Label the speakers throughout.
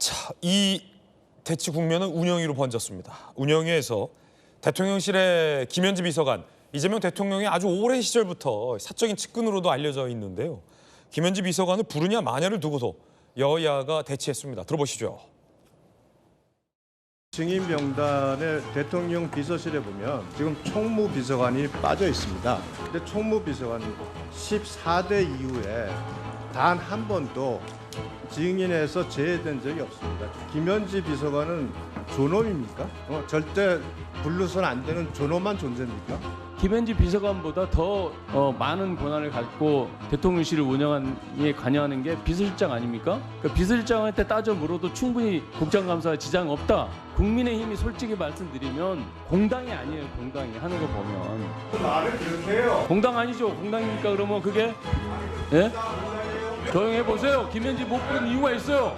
Speaker 1: 자, 이 대치 국면은 운영위로 번졌습니다. 운영위에서 대통령실의 김현지 비서관, 이재명 대통령의 아주 오랜 시절부터 사적인 측근으로도 알려져 있는데요. 김현지 비서관을 부르냐 마냐를 두고서 여야가 대치했습니다. 들어보시죠.
Speaker 2: 증인 명단에 대통령 비서실에 보면 지금 총무비서관이 빠져 있습니다. 근데 총무비서관 14대 이후에 단 한 번도 증인에서 제외된 적이 없습니다. 김현지 비서관은 존엄입니까? 절대 불러서는 안 되는 존엄한 존재입니까?
Speaker 3: 김현지 비서관보다 더 많은 권한을 갖고 대통령실을 운영에 관여하는 게 비서실장 아닙니까? 그러니까 비서실장한테 따져 물어도 충분히 국정감사 지장 없다. 국민의힘이 솔직히 말씀드리면 공당이 아니에요. 공당이 하는 거 보면.
Speaker 2: 말을 그렇게 해요.
Speaker 3: 공당 아니죠. 공당입니까? 그러면 그게? 예? 조용해 보세요. 김현지 못 부른 이유가 있어요.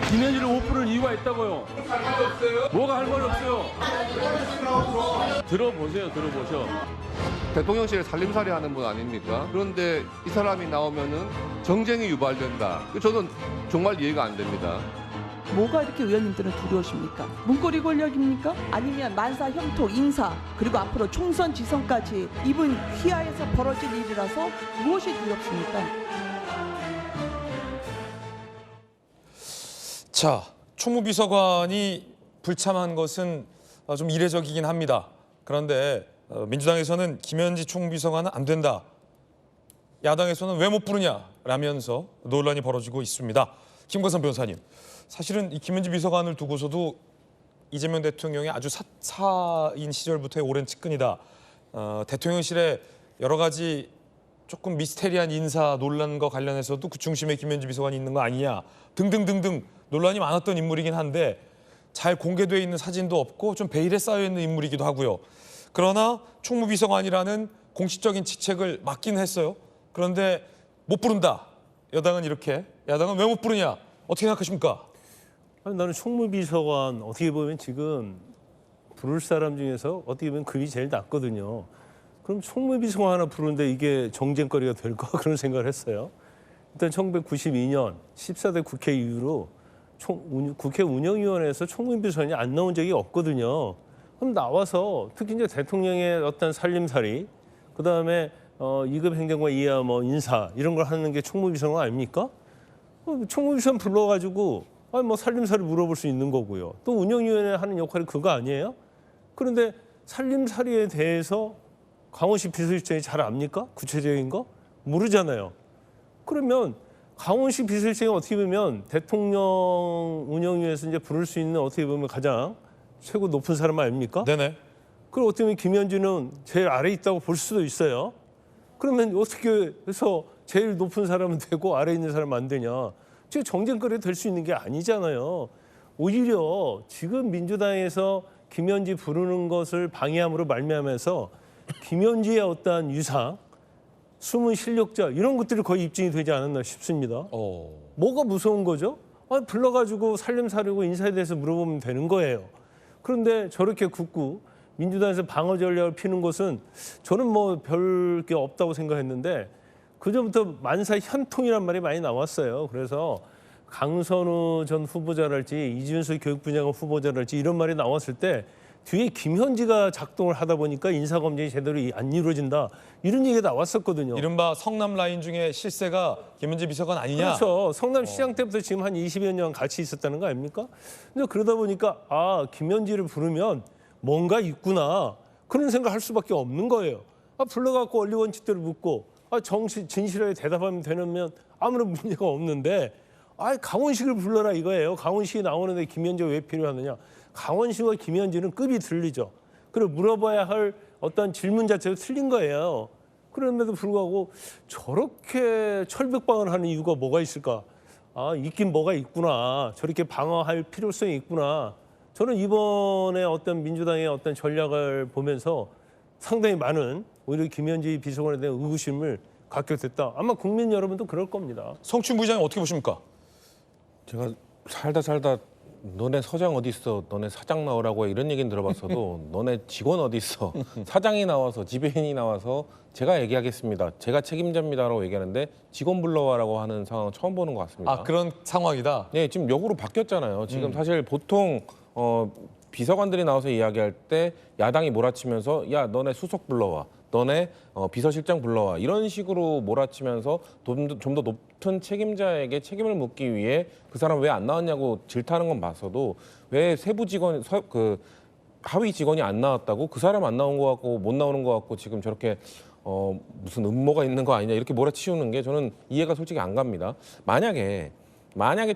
Speaker 3: 김현지를 못 부른 이유가 있다고요. 뭐가 할 말이 없어요. 들어보세요. 들어보셔.
Speaker 4: 대통령실에 살림살이 하는 분 아닙니까? 그런데 이 사람이 나오면은 정쟁이 유발된다. 저는 정말 이해가 안 됩니다.
Speaker 5: 뭐가 이렇게 의원님들은 두려우십니까? 문고리 권력입니까? 아니면 만사 형통 인사 그리고 앞으로 총선 지선까지 이분 휘하에서 벌어질 일이라서 무엇이 두렵습니까?
Speaker 1: 자, 총무비서관이 불참한 것은 좀 이례적이긴 합니다. 그런데 민주당에서는 김현지 총무비서관은 안 된다. 야당에서는 왜 못 부르냐라면서 논란이 벌어지고 있습니다. 김광선 변호사님, 사실은 이 김현지 비서관을 두고서도 이재명 대통령의 아주 사인 시절부터의 오랜 측근이다. 대통령실에 여러 가지 조금 미스테리한 인사 논란과 관련해서도 그 중심에 김현지 비서관이 있는 거 아니냐 등등등등 논란이 많았던 인물이긴 한데 잘 공개되어 있는 사진도 없고 좀 베일에 쌓여 있는 인물이기도 하고요. 그러나 총무비서관이라는 공식적인 직책을 맡긴 했어요. 그런데 못 부른다. 여당은 이렇게, 야당은 왜 못 부르냐? 어떻게 생각하십니까?
Speaker 6: 아니, 나는 총무비서관 어떻게 보면 지금 부를 사람 중에서 어떻게 보면 급이 제일 낮거든요. 그럼 총무비서관 하나 부르는데 이게 정쟁거리가 될까 그런 생각을 했어요. 일단 1992년 14대 국회 이후로 국회 운영위원회에서 총무비서관이 안 나온 적이 없거든요. 그럼 나와서 특히 이제 대통령의 어떤 살림살이, 그 다음에 2급 행정관 이하 뭐 인사 이런 걸 하는 게 총무비서관 아닙니까? 총무비서관 불러가지고 뭐 살림살이 물어볼 수 있는 거고요. 또 운영위원회 하는 역할이 그거 아니에요? 그런데 살림살이에 대해서 강원시 비서실장이 잘 압니까? 구체적인 거? 모르잖아요. 그러면 강원시 비서실장이 어떻게 보면 대통령 운영위에서 이제 부를 수 있는 어떻게 보면 가장 최고 높은 사람 아닙니까?
Speaker 1: 네네.
Speaker 6: 그럼 어떻게 보면 김현지는 제일 아래에 있다고 볼 수도 있어요. 그러면 어떻게 해서 제일 높은 사람은 되고 아래에 있는 사람은 안 되냐. 지금 정쟁거리가 될 수 있는 게 아니잖아요. 오히려 지금 민주당에서 김현지 부르는 것을 방해함으로 말미암아서 김현지의 어떠한 유상, 숨은 실력자 이런 것들이 거의 입증이 되지 않았나 싶습니다. 뭐가 무서운 거죠? 불러가지고 살림살이고 인사에 대해서 물어보면 되는 거예요. 그런데 저렇게 굳고 민주당에서 방어 전략을 피는 것은 저는 뭐 별 게 없다고 생각했는데 그전부터 만사 현통이란 말이 많이 나왔어요. 그래서 강선우 전 후보자랄지 이준석 교육부장관 후보자랄지 이런 말이 나왔을 때 뒤에 김현지가 작동을 하다 보니까 인사검증이 제대로 안 이루어진다. 이런 얘기가 나왔었거든요.
Speaker 1: 이른바 성남 라인 중에 실세가 김현지 비서관 아니냐?
Speaker 6: 그렇죠. 성남시장 때부터 지금 한 20여 년 같이 있었다는 거 아닙니까? 근데 그러다 보니까 김현지를 부르면 뭔가 있구나. 그런 생각할 수밖에 없는 거예요. 불러갖고 원리 원칙대로 묻고 진실하게 대답하면 되면 아무런 문제가 없는데 강원식을 불러라 이거예요. 강원식이 나오는데 김현지가 왜 필요하느냐. 강원식과 김현지는 급이 들리죠. 그리고 물어봐야 할 어떤 질문 자체가 틀린 거예요. 그럼에도 불구하고 저렇게 철벽방어를 하는 이유가 뭐가 있을까? 있긴 뭐가 있구나. 저렇게 방어할 필요성이 있구나. 저는 이번에 어떤 민주당의 어떤 전략을 보면서 상당히 많은 오히려 김현지 비서관에 대한 의구심을 갖게 됐다. 아마 국민 여러분도 그럴 겁니다.
Speaker 1: 성춘 부장님 어떻게 보십니까?
Speaker 7: 제가 살다 너네 서장 어디 있어? 너네 사장 나오라고 해. 이런 얘기는 들어봤어도 너네 직원 어디 있어? 사장이 나와서 지배인이 나와서 제가 얘기하겠습니다. 제가 책임자입니다라고 얘기하는데 직원 불러와라고 하는 상황은 처음 보는 것 같습니다.
Speaker 1: 아, 그런 상황이다.
Speaker 7: 네, 지금 역으로 바뀌었잖아요. 지금 사실 보통 비서관들이 나와서 이야기할 때 야당이 몰아치면서 야 너네 수석 불러와. 너네 비서실장 불러와 이런 식으로 몰아치면서 좀 더 높은 책임자에게 책임을 묻기 위해 그 사람 왜 안 나왔냐고 질타하는 건 봤어도 왜 세부 직원 그 하위 직원이 안 나왔다고 그 사람 안 나온 거 같고 못 나오는 거 같고 지금 저렇게 무슨 음모가 있는 거 아니냐 이렇게 몰아치우는 게 저는 이해가 솔직히 안 갑니다. 만약에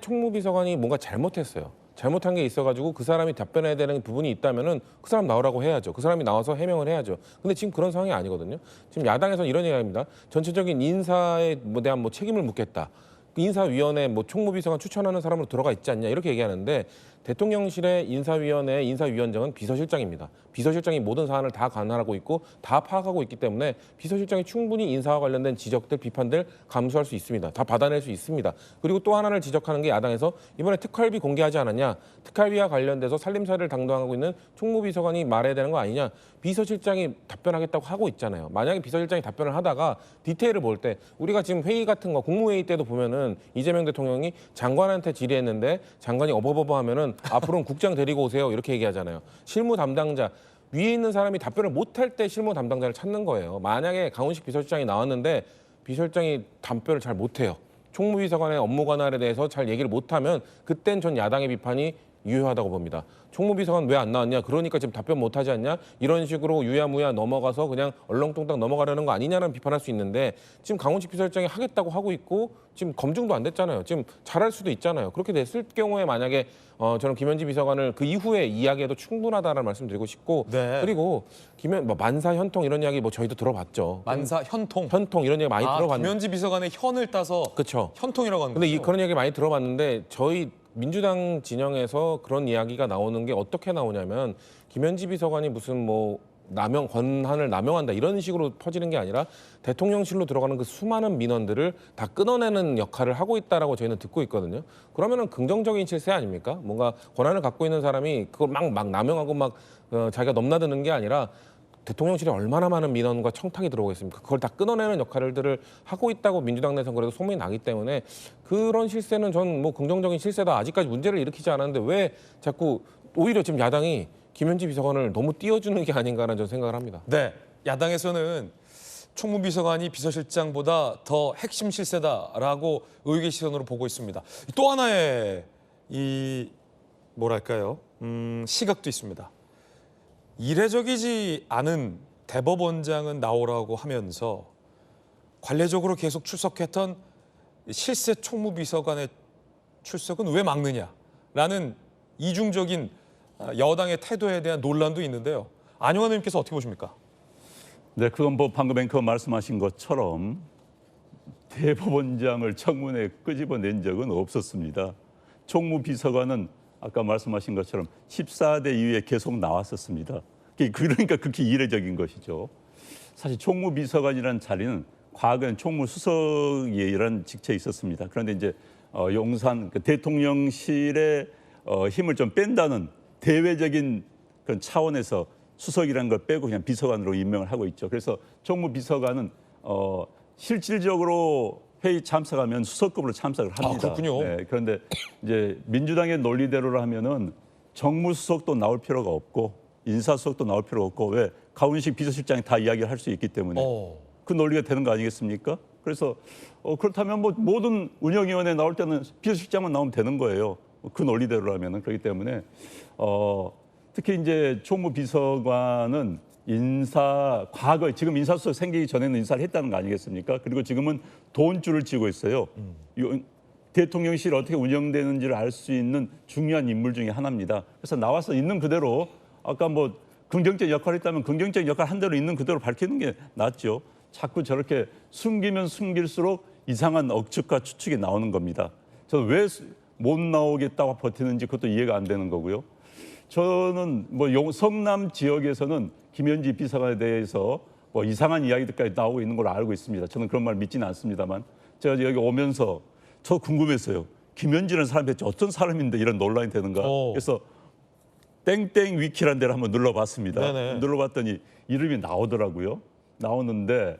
Speaker 7: 총무비서관이 뭔가 잘못했어요. 잘못한 게 있어가지고 그 사람이 답변해야 되는 부분이 있다면은 그 사람 나오라고 해야죠. 그 사람이 나와서 해명을 해야죠. 근데 지금 그런 상황이 아니거든요. 지금 야당에서는 이런 얘기합니다. 전체적인 인사에 대한 책임을 묻겠다. 인사위원회 총무비서관 추천하는 사람으로 들어가 있지 않냐 이렇게 얘기하는데 대통령실의 인사위원회 인사위원장은 비서실장입니다. 비서실장이 모든 사안을 다 관할하고 있고 다 파악하고 있기 때문에 비서실장이 충분히 인사와 관련된 지적들, 비판들 감수할 수 있습니다. 다 받아낼 수 있습니다. 그리고 또 하나를 지적하는 게 야당에서 이번에 특활비 공개하지 않았냐. 특활비와 관련돼서 살림살이를 담당하고 있는 총무비서관이 말해야 되는 거 아니냐. 비서실장이 답변하겠다고 하고 있잖아요. 만약에 비서실장이 답변을 하다가 디테일을 볼 때 우리가 지금 회의 같은 거 국무회의 때도 보면은 이재명 대통령이 장관한테 질의했는데 장관이 어버버버 하면은 앞으로는 국장 데리고 오세요 이렇게 얘기하잖아요. 실무 담당자 위에 있는 사람이 답변을 못할 때 실무 담당자를 찾는 거예요. 만약에 강훈식 비서실장이 나왔는데 비서실장이 답변을 잘 못해요. 총무비서관의 업무 관할에 대해서 잘 얘기를 못하면 그땐 전 야당의 비판이 유효하다고 봅니다. 총무비서관 왜 안 나왔냐? 그러니까 지금 답변 못하지 않냐? 이런 식으로 유야무야 넘어가서 그냥 얼렁뚱땅 넘어가려는 거 아니냐는 비판할 수 있는데 지금 강훈식 비서실장이 하겠다고 하고 있고 지금 검증도 안 됐잖아요. 지금 잘할 수도 있잖아요. 그렇게 됐을 경우에 만약에 저는 김현지 비서관을 그 이후에 이야기해도 충분하다라는 말씀드리고 싶고
Speaker 1: 네.
Speaker 7: 그리고 만사 현통 이런 이야기 저희도 들어봤죠.
Speaker 1: 만사 현통.
Speaker 7: 현통 이런 얘기 많이 들어봤는데
Speaker 1: 김현지 비서관의 현을 따서
Speaker 7: 그렇죠.
Speaker 1: 현통이라고 하는
Speaker 7: 근데
Speaker 1: 거죠.
Speaker 7: 그런 얘기 많이 들어봤는데 저희 민주당 진영에서 그런 이야기가 나오는 게 어떻게 나오냐면 김현지 비서관이 무슨 권한을 남용한다 이런 식으로 퍼지는 게 아니라 대통령실로 들어가는 그 수많은 민원들을 다 끊어내는 역할을 하고 있다라고 저희는 듣고 있거든요. 그러면은 긍정적인 실세 아닙니까? 뭔가 권한을 갖고 있는 사람이 그걸 막 남용하고 자기가 넘나드는 게 아니라 대통령실에 얼마나 많은 민원과 청탁이 들어오고 있습니까? 그걸 다 끊어내는 역할들을 하고 있다고 민주당 내에서는 그래도 소문이 나기 때문에 그런 실세는 전 긍정적인 실세다. 아직까지 문제를 일으키지 않았는데 왜 자꾸 오히려 지금 야당이 김현지 비서관을 너무 띄워주는 게 아닌가라는 저는 생각을 합니다.
Speaker 1: 네, 야당에서는 총무비서관이 비서실장보다 더 핵심 실세다라고 의혹의 시선으로 보고 있습니다. 또 하나의 시각도 있습니다. 이례적이지 않은 대법원장은 나오라고 하면서 관례적으로 계속 출석했던 실세 총무비서관의 출석은 왜 막느냐라는 이중적인 여당의 태도에 대한 논란도 있는데요. 안용환 의원님께서 어떻게 보십니까?
Speaker 8: 네, 그건 방금 앵커 말씀하신 것처럼 대법원장을 청문회에 끄집어낸 적은 없었습니다. 총무비서관은 아까 말씀하신 것처럼 14대 이후에 계속 나왔었습니다. 그러니까 극히 이례적인 것이죠. 사실 총무비서관이라는 자리는 과거엔 총무수석이라는 직책이 있었습니다. 그런데 이제 용산 대통령실의 힘을 좀 뺀다는 대외적인 그런 차원에서 수석이라는 걸 빼고 그냥 비서관으로 임명을 하고 있죠. 그래서 총무비서관은 실질적으로 회의 참석하면 수석급으로 참석을 합니다.
Speaker 1: 그렇군요.
Speaker 8: 네, 그런데 이제 민주당의 논리대로를 하면은 정무수석도 나올 필요가 없고 인사수석도 나올 필요가 없고 왜 강훈식 비서실장이 다 이야기를 할 수 있기 때문에 그 논리가 되는 거 아니겠습니까? 그래서 그렇다면 모든 운영위원회 나올 때는 비서실장만 나오면 되는 거예요. 그 논리대로라면은 그렇기 때문에 특히 이제 총무비서관은 과거에 지금 인사수석 생기기 전에는 인사를 했다는 거 아니겠습니까? 그리고 지금은 돈줄을 쥐고 있어요. 대통령실 어떻게 운영되는지를 알 수 있는 중요한 인물 중에 하나입니다. 그래서 나와서 있는 그대로 아까 긍정적 역할을 했다면 긍정적 역할 한 대로 있는 그대로 밝히는 게 낫죠. 자꾸 저렇게 숨기면 숨길수록 이상한 억측과 추측이 나오는 겁니다. 저는 왜 못 나오겠다고 버티는지 그것도 이해가 안 되는 거고요. 저는 성남 지역에서는 김현지 비서관에 대해서 이상한 이야기들까지 나오고 있는 걸로 알고 있습니다. 저는 그런 말 믿지는 않습니다만 제가 여기 오면서 저 궁금했어요. 김현진이라는 사람이 대체 어떤 사람인데 이런 논란이 되는가.
Speaker 1: 오.
Speaker 8: 그래서 땡땡 위키라는 데를 한번 눌러봤습니다.
Speaker 1: 네네.
Speaker 8: 눌러봤더니 이름이 나오더라고요. 나오는데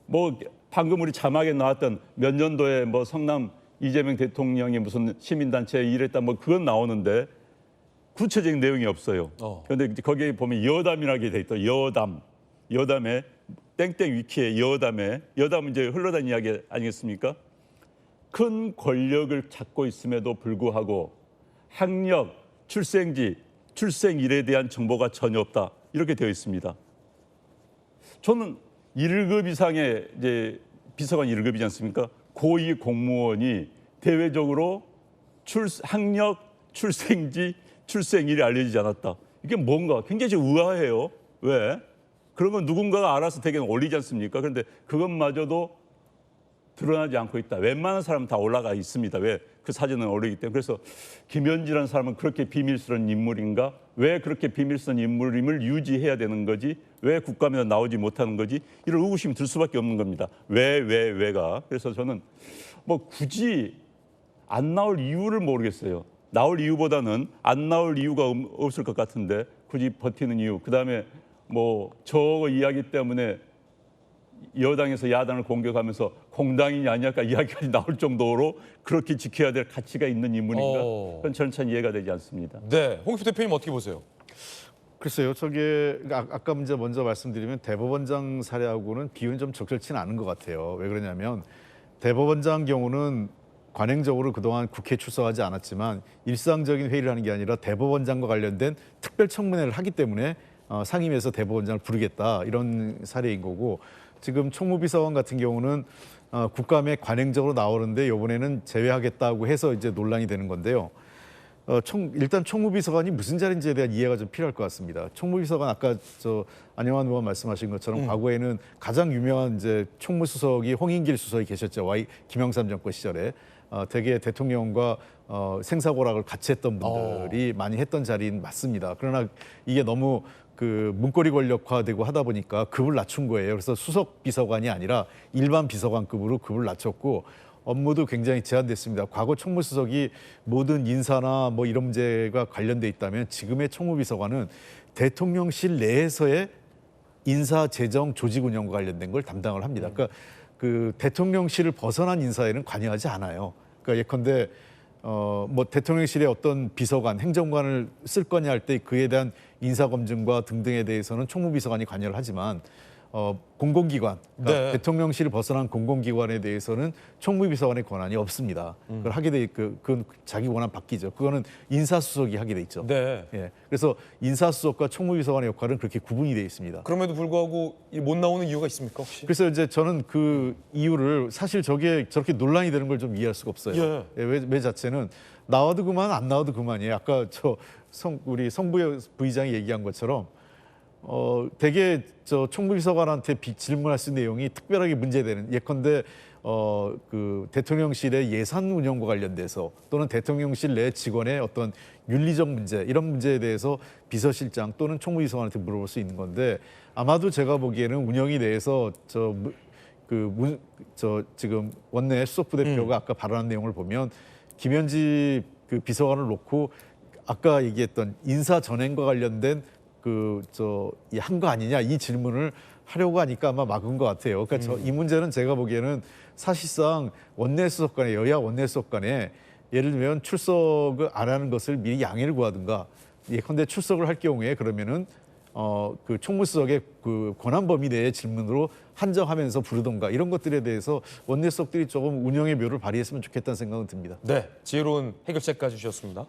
Speaker 8: 뭐 방금 우리 자막에 나왔던 몇 년도에 뭐 성남 이재명 대통령이 무슨 시민단체에 일했다 뭐 그건 나오는데 구체적인 내용이 없어요. 그런데 이제 거기에 보면 여담이라게 돼 있다. 여담에 땡땡 위키에 여담은 이제 흘러다니는 이야기 아니겠습니까? 큰 권력을 찾고 있음에도 불구하고 학력, 출생지, 출생일에 대한 정보가 전혀 없다. 이렇게 되어 있습니다. 저는 1급 이상의 이제 비서관 1급이지 않습니까? 고위 공무원이 대외적으로 학력, 출생지, 출생일이 알려지지 않았다. 이게 뭔가 굉장히 좀 의아해요. 왜? 그런 건 누군가가 알아서 대개는 올리지 않습니까? 그런데 그것마저도 드러나지 않고 있다. 웬만한 사람은 다 올라가 있습니다. 왜? 그 사진은 올리기 때문에. 그래서 김현지라는 사람은 그렇게 비밀스러운 인물인가? 왜 그렇게 비밀스러운 인물임을 유지해야 되는 거지? 왜 국감에서 나오지 못하는 거지? 이런 의구심이 들 수밖에 없는 겁니다. 왜가? 그래서 저는 뭐 굳이 안 나올 이유를 모르겠어요. 나올 이유보다는 안 나올 이유가 없을 것 같은데 굳이 버티는 이유. 그다음에 뭐 저 이야기 때문에 여당에서 야당을 공격하면서 공당이냐 아니냐까 이야기까지 나올 정도로 그렇게 지켜야 될 가치가 있는 인물인가? 그건 저는 참 이해가 되지 않습니다.
Speaker 1: 네, 홍익표 대표님 어떻게 보세요?
Speaker 9: 글쎄요, 저게 아까 먼저 말씀드리면 대법원장 사례하고는 비율이 좀 적절치는 않은 것 같아요. 왜 그러냐면 대법원장 경우는 관행적으로 그동안 국회에 출석하지 않았지만 일상적인 회의를 하는 게 아니라 대법원장과 관련된 특별 청문회를 하기 때문에 상임위에서 대법원장을 부르겠다 이런 사례인 거고 지금 총무비서관 같은 경우는 국감에 관행적으로 나오는데 이번에는 제외하겠다고 해서 이제 논란이 되는 건데요. 일단 총무비서관이 무슨 자리인지에 대한 이해가 좀 필요할 것 같습니다. 총무비서관 아까 안영환 의원 말씀하신 것처럼 과거에는 가장 유명한 이제 총무수석이 홍인길 수석이 계셨죠. 김영삼 정권 시절에 대개 대통령과 생사고락을 같이 했던 분들이 많이 했던 자리는 맞습니다. 그러나 이게 너무 그 문고리 권력화되고 하다 보니까 급을 낮춘 거예요. 그래서 수석 비서관이 아니라 일반 비서관급으로 급을 낮췄고 업무도 굉장히 제한됐습니다. 과거 총무수석이 모든 인사나 뭐 이런 문제가 관련돼 있다면 지금의 총무비서관은 대통령실 내에서의 인사, 재정, 조직 운영과 관련된 걸 담당을 합니다. 그러니까 그 대통령실을 벗어난 인사에는 관여하지 않아요. 그러니까 예컨대 뭐 대통령실에 어떤 비서관, 행정관을 쓸 거냐 할 때 그에 대한 인사검증과 등등에 대해서는 총무비서관이 관여를 하지만 공공기관, 그러니까
Speaker 1: 네.
Speaker 9: 대통령실을 벗어난 공공기관에 대해서는 총무비서관의 권한이 없습니다. 그걸 하게 돼 그건 자기 권한 바뀌죠. 그거는 인사수석이 하게 돼 있죠.
Speaker 1: 네.
Speaker 9: 예, 그래서 인사수석과 총무비서관의 역할은 그렇게 구분이 돼 있습니다.
Speaker 1: 그럼에도 불구하고 못 나오는 이유가 있습니까 혹시?
Speaker 9: 그래서 이제 저는 그 이유를 사실 저게 저렇게 논란이 되는 걸 좀 이해할 수가 없어요. 예, 왜 자체는 나와도 그만 안 나와도 그만이에요. 아까 우리 성부 부의장이 얘기한 것처럼 대개 총무비서관한테 질문할 수 있는 내용이 특별하게 문제되는 예컨대 그 대통령실의 예산 운영과 관련돼서 또는 대통령실 내 직원의 어떤 윤리적 문제 이런 문제에 대해서 비서실장 또는 총무비서관한테 물어볼 수 있는 건데 아마도 제가 보기에는 운영위 내에서 지금 원내 수석부대표가 아까 발언한 내용을 보면 김현지 그 비서관을 놓고 아까 얘기했던 인사 전횡과 관련된 한 거 아니냐 이 질문을 하려고 하니까 아마 막은 것 같아요. 그러니까 이 문제는 제가 보기에는 사실상 원내수석 간에 여야 원내수석 간에 예를 들면 출석을 안 하는 것을 미리 양해를 구하든가 예컨대 출석을 할 경우에 그러면은 그 총무수석의 그 권한 범위 내의 질문으로 한정하면서 부르던가 이런 것들에 대해서 원내수석들이 조금 운영의 묘를 발휘했으면 좋겠다는 생각은 듭니다.
Speaker 1: 네, 지혜로운 해결책까지 주셨습니다.